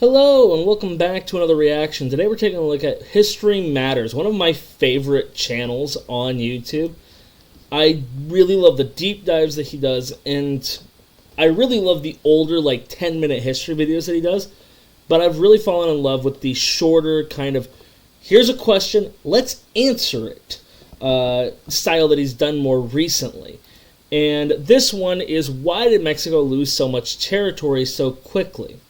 Hello, and welcome back to another reaction. Today we're taking a look at History Matters, one of my favorite channels on YouTube. I really love the deep dives that he does, and I really love the older, 10-minute history videos that he does, but I've really fallen in love with the shorter kind of, here's a question, let's answer it, style that he's done more recently. And this one is, why did Mexico lose so much territory so quickly?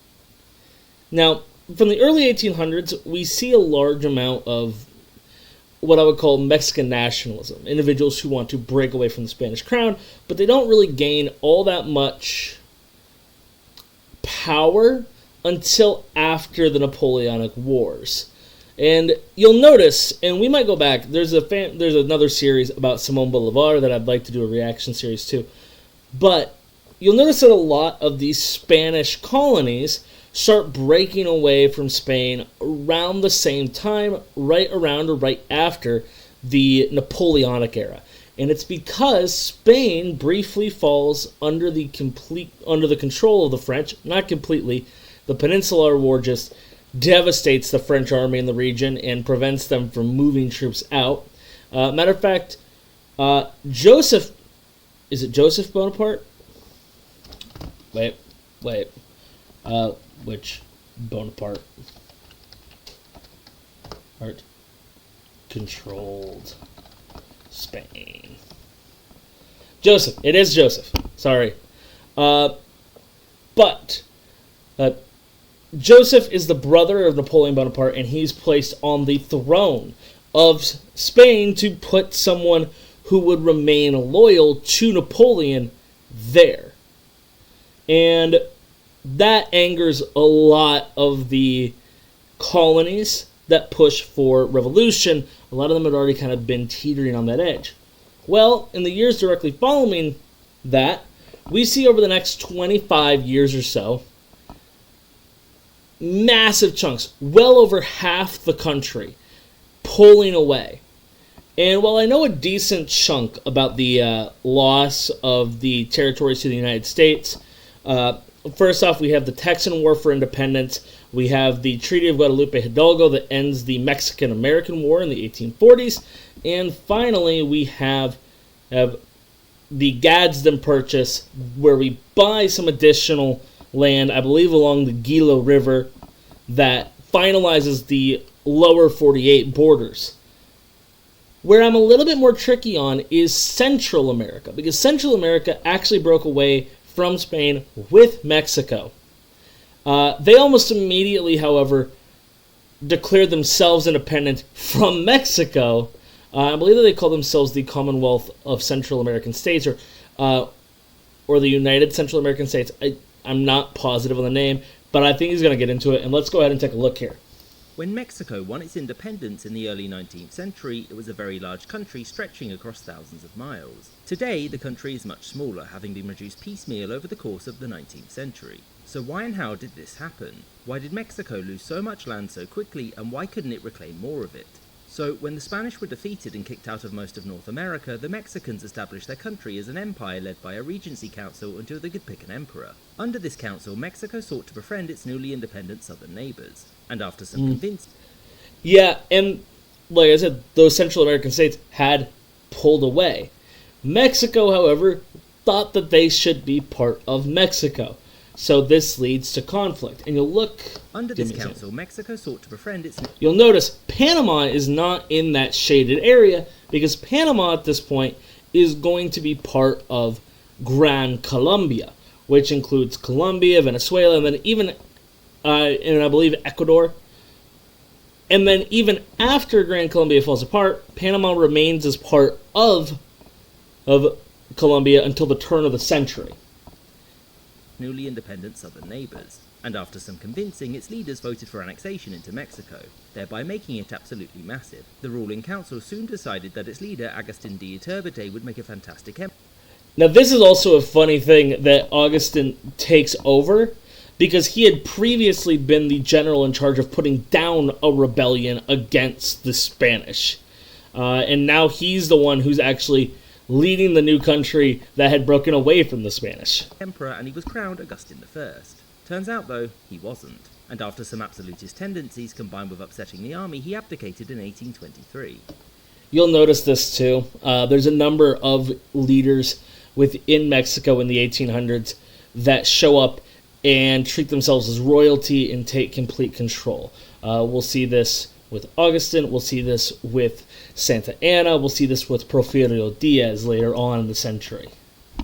Now, from the early 1800s, we see a large amount of what I would call Mexican nationalism. Individuals who want to break away from the Spanish crown, but they don't really gain all that much power until after the Napoleonic Wars. And you'll notice, and we might go back, there's another series about Simón Bolívar that I'd like to do a reaction series to, but you'll notice that a lot of these Spanish colonies start breaking away from Spain around the same time, right around or right after the Napoleonic era. And it's because Spain briefly falls under the control of the French, not completely. The Peninsular War just devastates the French army in the region and prevents them from moving troops out. Matter of fact, Joseph Bonaparte? Wait. Which Bonaparte controlled Spain? Joseph. It is Joseph. Sorry. But Joseph is the brother of Napoleon Bonaparte, and he's placed on the throne of Spain to put someone who would remain loyal to Napoleon there. And that angers a lot of the colonies that push for revolution. A lot of them had already kind of been teetering on that edge. Well, in the years directly following that, we see over the next 25 years or so, massive chunks, well over half the country, pulling away. And while I know a decent chunk about the loss of the territories to the United States, first off, we have the Texan War for Independence. We have the Treaty of Guadalupe Hidalgo that ends the Mexican-American War in the 1840s. And finally, we have the Gadsden Purchase, where we buy some additional land, I believe along the Gila River, that finalizes the lower 48 borders. Where I'm a little bit more tricky on is Central America, because Central America actually broke away from Spain with Mexico. They almost immediately, however, declared themselves independent from Mexico. I believe that they call themselves the Commonwealth of Central American States, or the United Central American States. I'm not positive on the name, but I think he's going to get into it, and let's go ahead and take a look here. When Mexico won its independence in the early 19th century, it was a very large country stretching across thousands of miles. Today, the country is much smaller, having been reduced piecemeal over the course of the 19th century. So why and how did this happen? Why did Mexico lose so much land so quickly, and why couldn't it reclaim more of it? So, when the Spanish were defeated and kicked out of most of North America, the Mexicans established their country as an empire led by a regency council until they could pick an emperor. Under this council, Mexico sought to befriend its newly independent southern neighbours, and after some convincing... Yeah, and like I said, those Central American states had pulled away. Mexico, however, thought that they should be part of Mexico. So this leads to conflict. And you'll look... Under this council, Mexico sought to befriend its... You'll notice Panama is not in that shaded area, because Panama at this point is going to be part of Gran Colombia, which includes Colombia, Venezuela, and then even, and I believe Ecuador. And then even after Gran Colombia falls apart, Panama remains as part of Colombia until the turn of the century. Newly independent southern neighbours, and after some convincing, its leaders voted for annexation into Mexico, thereby making it absolutely massive. The ruling council soon decided that its leader, Agustin de Iturbide, would make a fantastic emperor. Now this is also a funny thing that Augustin takes over, because he had previously been the general in charge of putting down a rebellion against the Spanish. And now he's the one who's actually leading the new country that had broken away from the Spanish. Emperor, and he was crowned Augustin I. Turns out, though, he wasn't. and after some absolutist tendencies combined with upsetting the army, he abdicated in 1823. You'll notice this too. There's a number of leaders within Mexico in the 1800s that show up and treat themselves as royalty and take complete control. We'll see this with Augustin, we'll see this with Santa Anna, we'll see this with Porfirio Diaz later on in the century.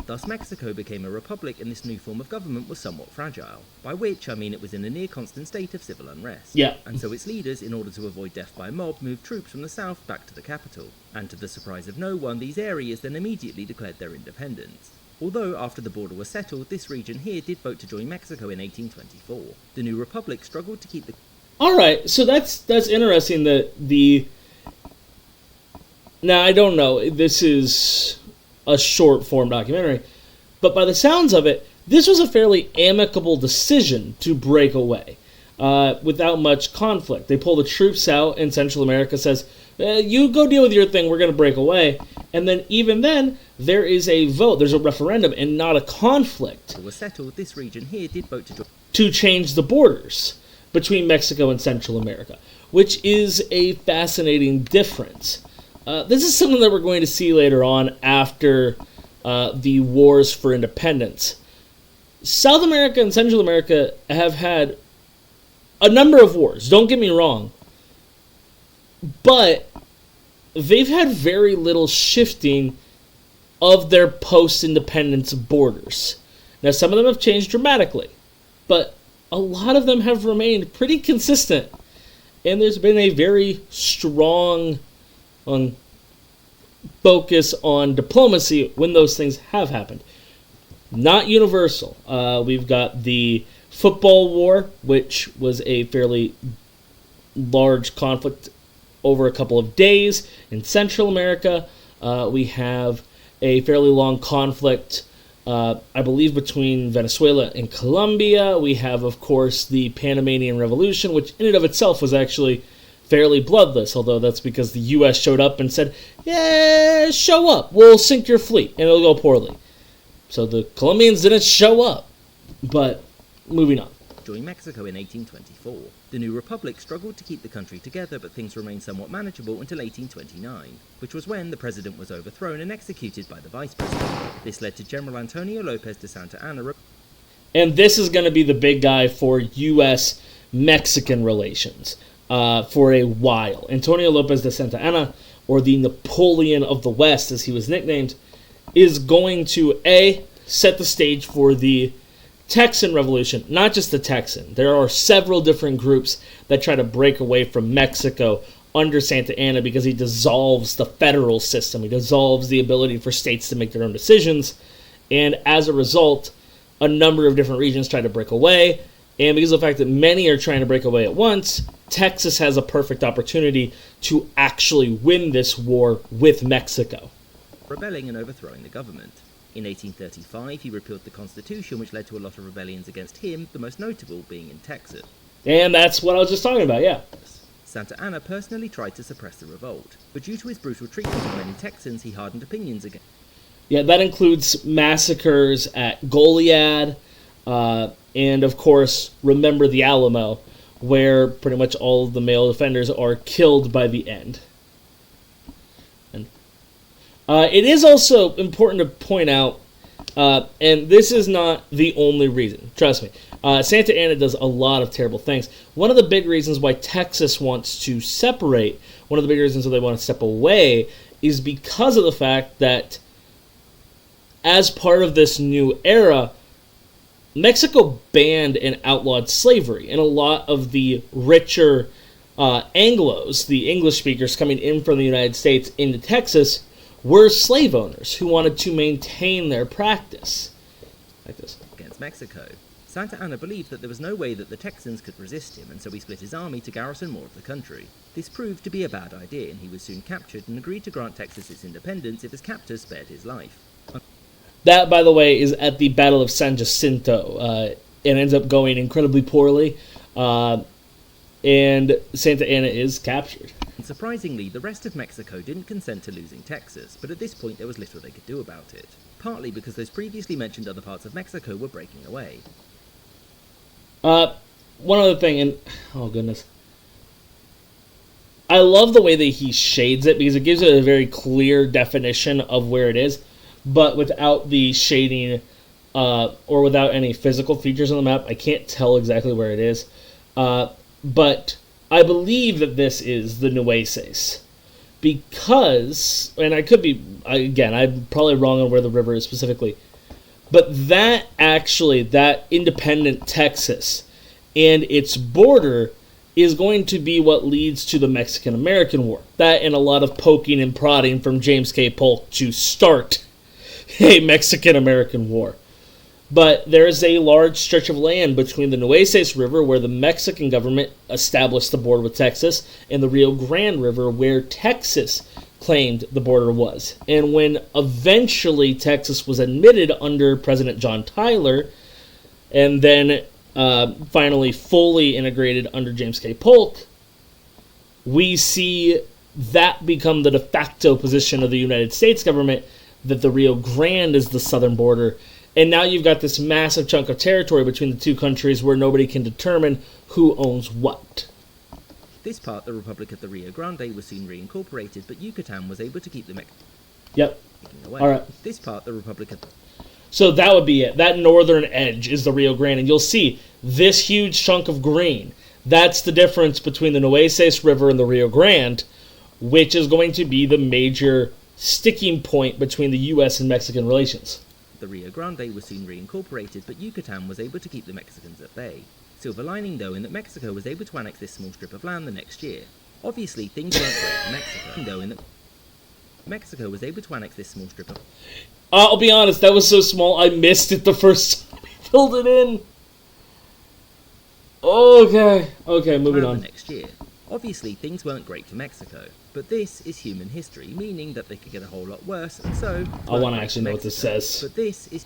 Thus Mexico became a republic, and this new form of government was somewhat fragile, by which I mean it was in a near constant state of civil unrest. Yeah. And so its leaders, in order to avoid death by mob, moved troops from the south back to the capital, and to the surprise of no one, these areas then immediately declared their independence. Although, after the border was settled, this region here did vote to join Mexico in 1824. The new republic struggled to keep the... Alright, so that's interesting that the... Now, I don't know, this is a short-form documentary, but by the sounds of it, this was a fairly amicable decision to break away without much conflict. They pull the troops out, and Central America says, you go deal with your thing, we're going to break away. And then, even then, there is a vote, there's a referendum, and not a conflict. Was settled, this region here did vote to change the borders between Mexico and Central America, which is a fascinating difference. This is something that we're going to see later on after the wars for independence. South America and Central America have had a number of wars, don't get me wrong, but they've had very little shifting of their post-independence borders. Now, some of them have changed dramatically, but a lot of them have remained pretty consistent, and there's been a very strong focus on diplomacy when those things have happened. Not universal. We've got the football war, which was a fairly large conflict over a couple of days in Central America. We have a fairly long conflict, I believe, between Venezuela and Colombia. We have, of course, the Panamanian Revolution, which in and of itself was actually fairly bloodless, although that's because the U.S. showed up and said, yeah, show up, we'll sink your fleet, and it'll go poorly. So the Colombians didn't show up, but moving on. Joined Mexico in 1824. The new republic struggled to keep the country together, but things remained somewhat manageable until 1829, which was when the president was overthrown and executed by the vice president. This led to General Antonio Lopez de Santa Anna. And this is going to be the big guy for U.S.-Mexican relations for a while. Antonio Lopez de Santa Anna, or the Napoleon of the West, as he was nicknamed, is going to, A, set the stage for the Texan Revolution. Not just the Texan. There are several different groups that try to break away from Mexico under Santa Anna because he dissolves the federal system. He dissolves the ability for states to make their own decisions. And as a result, a number of different regions try to break away. And because of the fact that many are trying to break away at once, Texas has a perfect opportunity to actually win this war with Mexico. Rebelling and overthrowing the government. In 1835, he repealed the Constitution, which led to a lot of rebellions against him, the most notable being in Texas. And that's what I was just talking about, yeah. Santa Anna personally tried to suppress the revolt, but due to his brutal treatment of many Texans, he hardened opinions against. Yeah, that includes massacres at Goliad, and of course, remember the Alamo, where pretty much all of the male offenders are killed by the end. And it is also important to point out, and this is not the only reason, trust me, Santa Anna does a lot of terrible things. One of the big reasons why Texas wants to separate, one of the big reasons why they want to step away, is because of the fact that as part of this new era, Mexico banned and outlawed slavery, and a lot of the richer Anglos, the English speakers coming in from the United States into Texas, were slave owners who wanted to maintain their practice. Like this. Against Mexico. Santa Anna believed that there was no way that the Texans could resist him, and so he split his army to garrison more of the country. This proved to be a bad idea, and he was soon captured and agreed to grant Texas its independence if his captors spared his life. That, by the way, is at the Battle of San Jacinto. It ends up going incredibly poorly, and Santa Anna is captured. And surprisingly, the rest of Mexico didn't consent to losing Texas, but at this point there was little they could do about it, partly because those previously mentioned other parts of Mexico were breaking away. one other thing, and oh goodness, I love the way that he shades it because it gives it a very clear definition of where it is, but without the shading or without any physical features on the map, I can't tell exactly where it is. But I believe that this is the Nueces. Because, and I could be, again, I'm probably wrong on where the river is specifically, but that independent Texas and its border is going to be what leads to the Mexican-American War. That and a lot of poking and prodding from James K. Polk to start a Mexican-American War. But there is a large stretch of land between the Nueces River, where the Mexican government established the border with Texas, and the Rio Grande River, where Texas claimed the border was. And when eventually Texas was admitted under President John Tyler, and then finally fully integrated under James K. Polk, we see that become the de facto position of the United States government, that the Rio Grande is the southern border. And now you've got this massive chunk of territory between the two countries where nobody can determine who owns what. This part, the Republic of the Rio Grande, was soon reincorporated, but Yucatan was able to keep the Mexican away. All right. This part, the Republic of... So that would be it. That northern edge is the Rio Grande, and you'll see this huge chunk of green. That's the difference between the Nueces River and the Rio Grande, which is going to be the major sticking point between the U.S. and Mexican relations. The Rio Grande was soon reincorporated, but Yucatan was able to keep the Mexicans at bay. Silver lining, though, in that Mexico was able to annex this small strip of land the next year. Obviously, things weren't great for Mexico, though, in that Mexico was able to annex this small strip of... I'll be honest, that was so small, I missed it the first time I filled it in. Okay, moving on. The next year. Obviously, things weren't great for Mexico, but this is human history, meaning that they could get a whole lot worse, and so... I want to actually know what this says. But this is...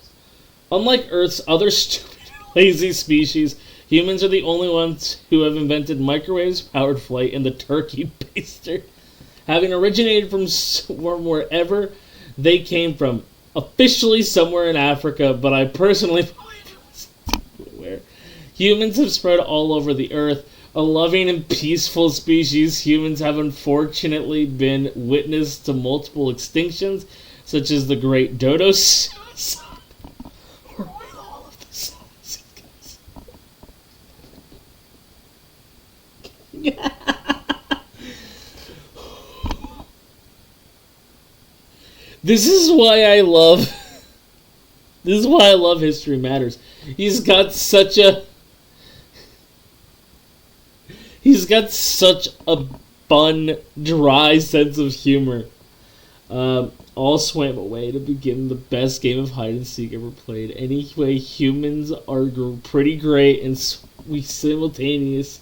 Unlike Earth's other stupid, lazy species, humans are the only ones who have invented microwaves-powered flight and the turkey baster. Having originated from wherever they came from, officially somewhere in Africa, but I personally believe it was where. Humans have spread all over the Earth. A loving and peaceful species, humans have unfortunately been witness to multiple extinctions, such as the Great Dodo Suicide. Or with all of the songs it goes. This is why I love History Matters. He's got such a fun, dry sense of humor. All swam away to begin the best game of hide-and-seek ever played. Anyway, humans are pretty great, and we simultaneously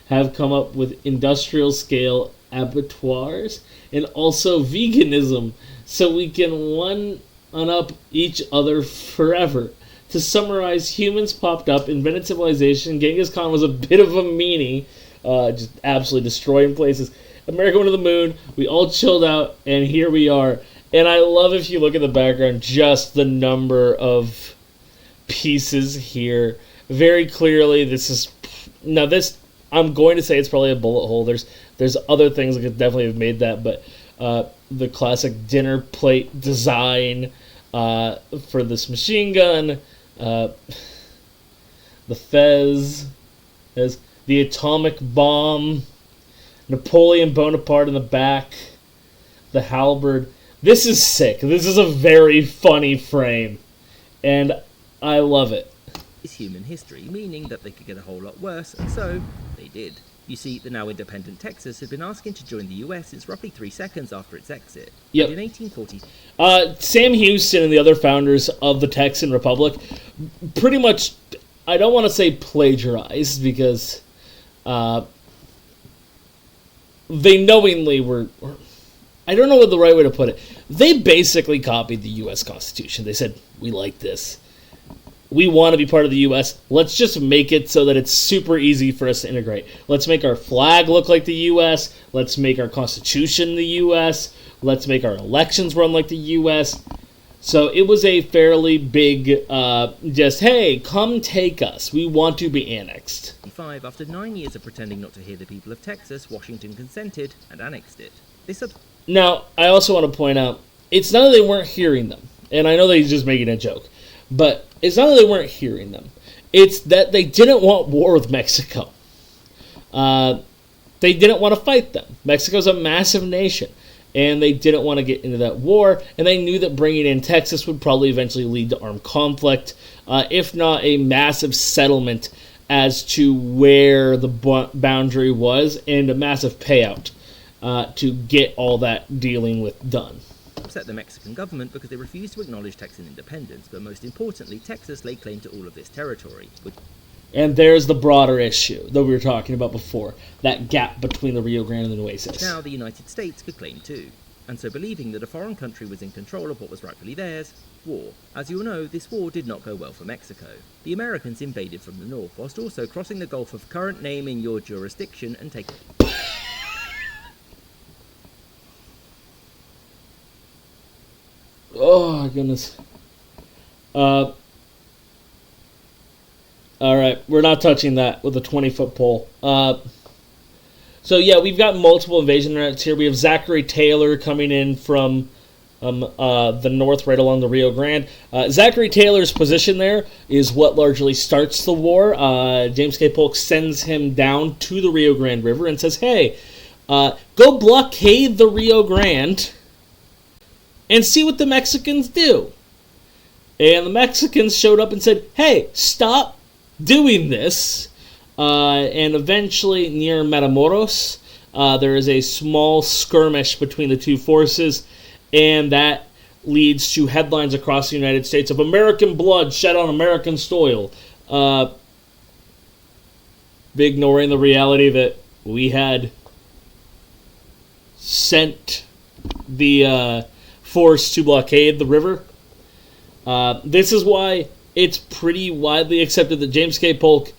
have come up with industrial-scale abattoirs and also veganism, so we can one-up each other forever. To summarize, humans popped up, invented civilization, Genghis Khan was a bit of a meanie, just absolutely destroying places. America went to the moon, we all chilled out, and here we are. And I love, if you look at the background, just the number of pieces here. Very clearly, I'm going to say it's probably a bullet hole. There's other things that could definitely have made that, but the classic dinner plate design for this machine gun, the fez, the atomic bomb, Napoleon Bonaparte in the back, the halberd. This is sick. This is a very funny frame, and I love it. Is human history, meaning that they could get a whole lot worse, and so they did. You see, the now independent Texas had been asking to join the US since roughly 3 seconds after its exit. Yep. And in 1840... Sam Houston and the other founders of the Texan Republic pretty much, I don't want to say plagiarized, because they knowingly were... I don't know what the right way to put it. They basically copied the U.S. Constitution. They said, we like this. We want to be part of the U.S. Let's just make it so that it's super easy for us to integrate. Let's make our flag look like the U.S. Let's make our Constitution the U.S. Let's make our elections run like the U.S. So it was a fairly big, just, hey, come take us. We want to be annexed. After 9 years of pretending not to hear the people of Texas, Washington consented and annexed it. Now, I also want to point out, it's not that they weren't hearing them, and I know that he's just making a joke, but it's not that they weren't hearing them. It's that they didn't want war with Mexico. They didn't want to fight them. Mexico's a massive nation, and they didn't want to get into that war, and they knew that bringing in Texas would probably eventually lead to armed conflict, if not a massive settlement as to where the boundary was, and a massive payout to get all that dealing with done. Upset the Mexican government because they refused to acknowledge Texan independence, but most importantly, Texas laid claim to all of this territory. And there's the broader issue that we were talking about before, that gap between the Rio Grande and the Nueces. Now the United States could claim too, and so believing that a foreign country was in control of what was rightfully theirs, war. As you all know, this war did not go well for Mexico. The Americans invaded from the north, whilst also crossing the Gulf of current name in your jurisdiction and taking... Oh, goodness. Alright, we're not touching that with a 20-foot pole. So, yeah, we've got multiple invasion routes here. We have Zachary Taylor coming in from the north right along the Rio Grande. Zachary Taylor's position there is what largely starts the war. James K. Polk sends him down to the Rio Grande River and says, hey, go blockade the Rio Grande and see what the Mexicans do. And the Mexicans showed up and said, hey, stop doing this. And eventually, near Matamoros, there is a small skirmish between the two forces, and that leads to headlines across the United States of American blood shed on American soil, ignoring the reality that we had sent the force to blockade the river. This is why it's pretty widely accepted that James K. Polk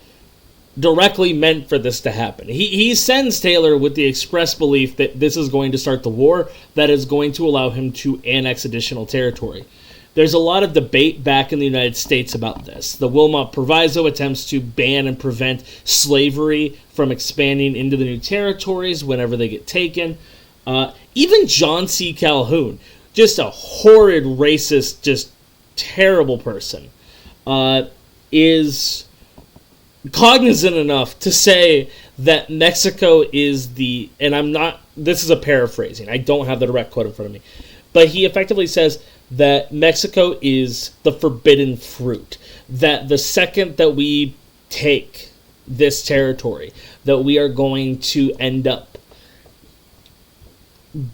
directly meant for this to happen. He sends Taylor with the express belief that this is going to start the war that is going to allow him to annex additional territory. There's a lot of debate back in the United States about this. The Wilmot Proviso attempts to ban and prevent slavery from expanding into the new territories whenever they get taken. Even John C. Calhoun, just a horrid, racist, just terrible person, is cognizant enough to say that Mexico is the, and I'm not, this is a paraphrasing, I don't have the direct quote in front of me, but he effectively says that Mexico is the forbidden fruit, that the second that we take this territory, that we are going to end up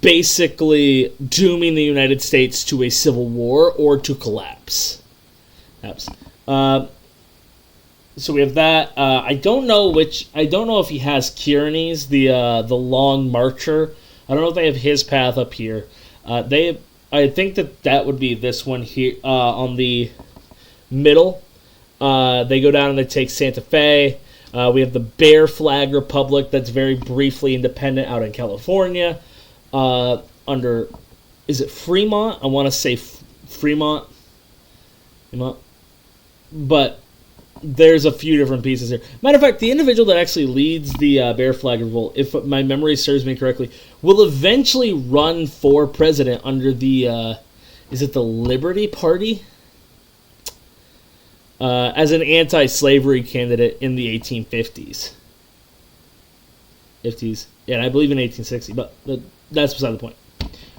basically dooming the United States to a civil war or to collapse. So we have that. I don't know if he has Kearney's, the Long Marcher. I don't know if they have his path up here. I think that would be this one here on the middle. They go down and they take Santa Fe. We have the Bear Flag Republic that's very briefly independent out in California. Under, is it Fremont? I want to say Fremont. But there's a few different pieces here. Matter of fact, the individual that actually leads the Bear Flag Revolt, if my memory serves me correctly, will eventually run for president under the, is it the Liberty Party? As an anti-slavery candidate in the 1850s. Yeah, and I believe in 1860, but that's beside the point.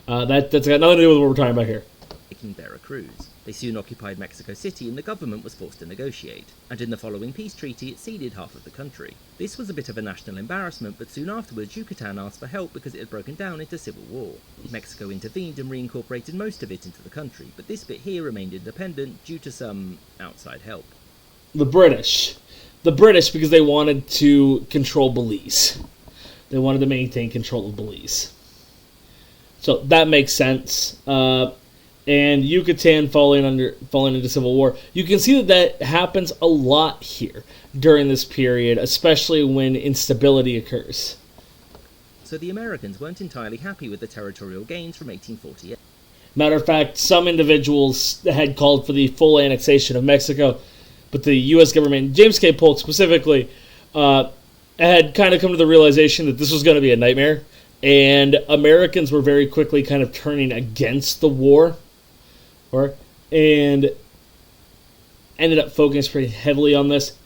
That's got nothing to do with what we're talking about here. Taking Veracruz. They soon occupied Mexico City and the government was forced to negotiate, and in the following peace treaty it ceded half of the country. This was a bit of a national embarrassment, but soon afterwards Yucatan asked for help because it had broken down into civil war. Mexico intervened and reincorporated most of it into the country, but this bit here remained independent due to some outside help. The British, because they wanted to control Belize. They wanted to maintain control of Belize. So that makes sense. And Yucatan falling into civil war. You can see that happens a lot here during this period, especially when instability occurs. So the Americans weren't entirely happy with the territorial gains from 1848. Matter of fact, some individuals had called for the full annexation of Mexico, but the U.S. government, James K. Polk specifically, had kind of come to the realization that this was going to be a nightmare, and Americans were very quickly kind of turning against the war, and ended up focusing pretty heavily on this.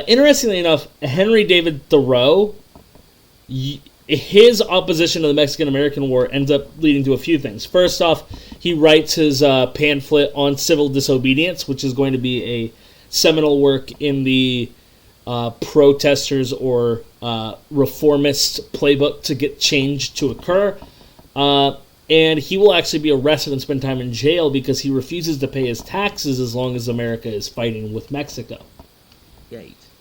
Interestingly enough, Henry David Thoreau, his opposition to the Mexican-American War ends up leading to a few things. First off, he writes his pamphlet on civil disobedience, which is going to be a seminal work in the protesters or reformist playbook to get change to occur. And he will actually be arrested and spend time in jail because he refuses to pay his taxes as long as America is fighting with Mexico.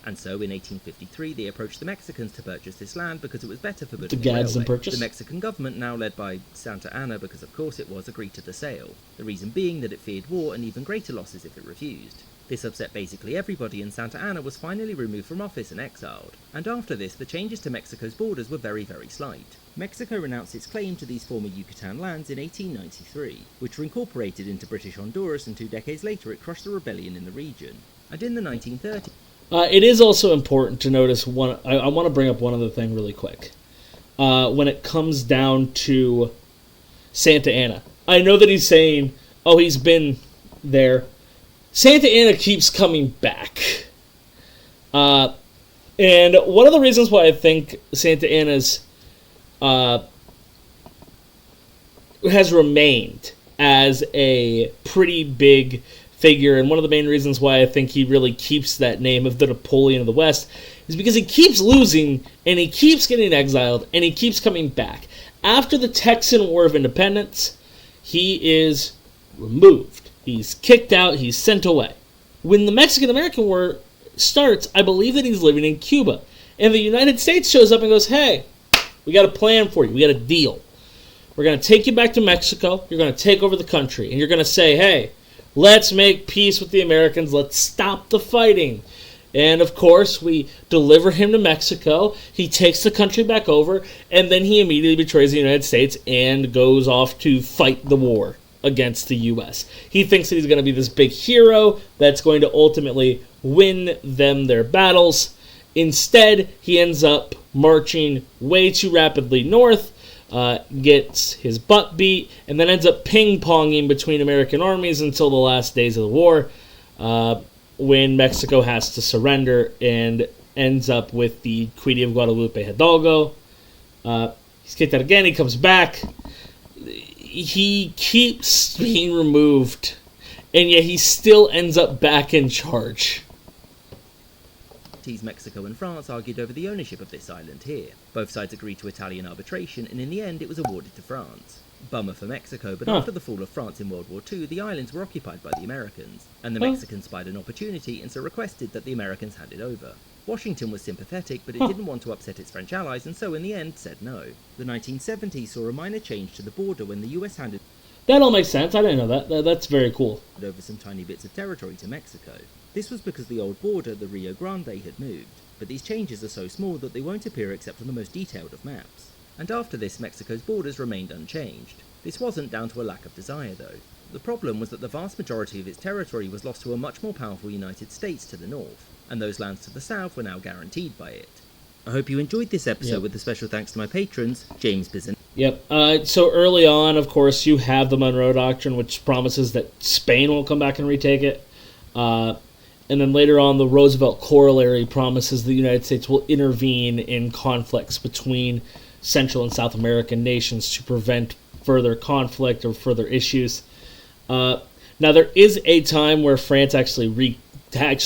And so in 1853 they approached the Mexicans to purchase this land because it was better for building The Gadsden Purchase. The Mexican government, now led by Santa Anna, because of course it was, agreed to the sale. The reason being that it feared war and even greater losses if it refused. This upset basically everybody, and Santa Anna was finally removed from office and exiled. And after this, the changes to Mexico's borders were very, very slight. Mexico renounced its claim to these former Yucatan lands in 1893, which were incorporated into British Honduras, and 2 decades later it crushed the rebellion in the region. And in the 1930s... It is also important to notice one. I want to bring up one other thing really quick. When it comes down to Santa Anna, I know that he's saying, "Oh, he's been there." Santa Anna keeps coming back, and one of the reasons why I think Santa Anna's has remained as a pretty big figure, and one of the main reasons why I think he really keeps that name of the Napoleon of the West is because he keeps losing, and he keeps getting exiled, and he keeps coming back. After the Texan War of Independence, he is removed. He's kicked out, he's sent away. When the Mexican-American War starts, I believe that he's living in Cuba, and the United States shows up and goes, "Hey, we got a plan for you, we got a deal. We're going to take you back to Mexico, you're going to take over the country, and you're going to say, hey, let's make peace with the Americans. Let's stop the fighting." And, of course, we deliver him to Mexico. He takes the country back over, and then he immediately betrays the United States and goes off to fight the war against the U.S. He thinks that he's going to be this big hero that's going to ultimately win them their battles. Instead, he ends up marching way too rapidly north, gets his butt beat, and then ends up ping-ponging between American armies until the last days of the war, when Mexico has to surrender and ends up with the Treaty of Guadalupe Hidalgo. He's kicked out again, he comes back. He keeps being removed, and yet he still ends up back in charge. Mexico and France argued over the ownership of this island here. Both sides agreed to Italian arbitration, and in the end it was awarded to France. Bummer for Mexico, but after the fall of France in World War II, the islands were occupied by the Americans, and the Mexicans spied an opportunity and so requested that the Americans hand it over. Washington was sympathetic, but it didn't want to upset its French allies, and so in the end said no. The 1970s saw a minor change to the border when the US handed... That all makes sense. I didn't know that. That's very cool. ...over some tiny bits of territory to Mexico. This was because the old border, the Rio Grande, had moved, but these changes are so small that they won't appear except on the most detailed of maps. And after this, Mexico's borders remained unchanged. This wasn't down to a lack of desire, though. The problem was that the vast majority of its territory was lost to a much more powerful United States to the north, and those lands to the south were now guaranteed by it. I hope you enjoyed this episode, with a special thanks to my patrons, James Bizan. So early on, of course, you have the Monroe Doctrine, which promises that Spain won't come back and retake it. And then later on, the Roosevelt Corollary promises the United States will intervene in conflicts between Central and South American nations to prevent further conflict or further issues. Now, there is a time where France actually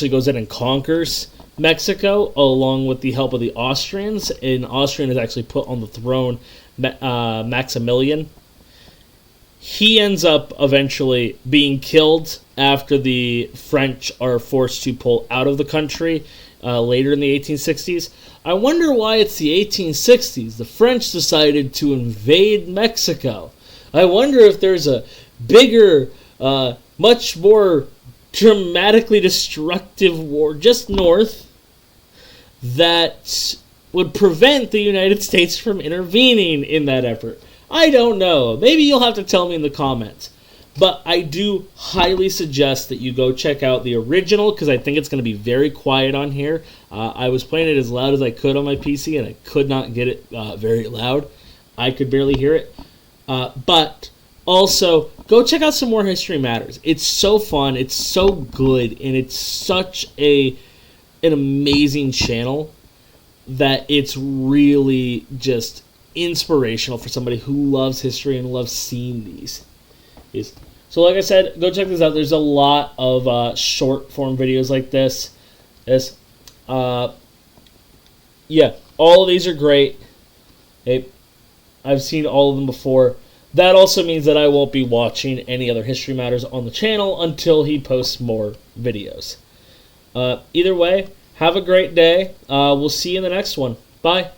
goes in and conquers Mexico, along with the help of the Austrians, and Austrian is actually put on the throne, Maximilian. He ends up eventually being killed after the French are forced to pull out of the country later in the 1860s. I wonder why it's the 1860s. The French decided to invade Mexico. I wonder if there's a bigger, much more dramatically destructive war just north that would prevent the United States from intervening in that effort. I don't know. Maybe you'll have to tell me in the comments. But I do highly suggest that you go check out the original, because I think it's going to be very quiet on here. I was playing it as loud as I could on my PC, and I could not get it very loud. I could barely hear it. But also, go check out some more History Matters. It's so fun, it's so good, and it's such an amazing channel that it's really just inspirational for somebody who loves history and loves seeing these. So like I said, go check this out. There's a lot of short form videos like this. Yeah, all of these are great. I've seen all of them before. That also means that I won't be watching any other History Matters on the channel until he posts more videos. Either way, have a great day. We'll see you in the next one. Bye.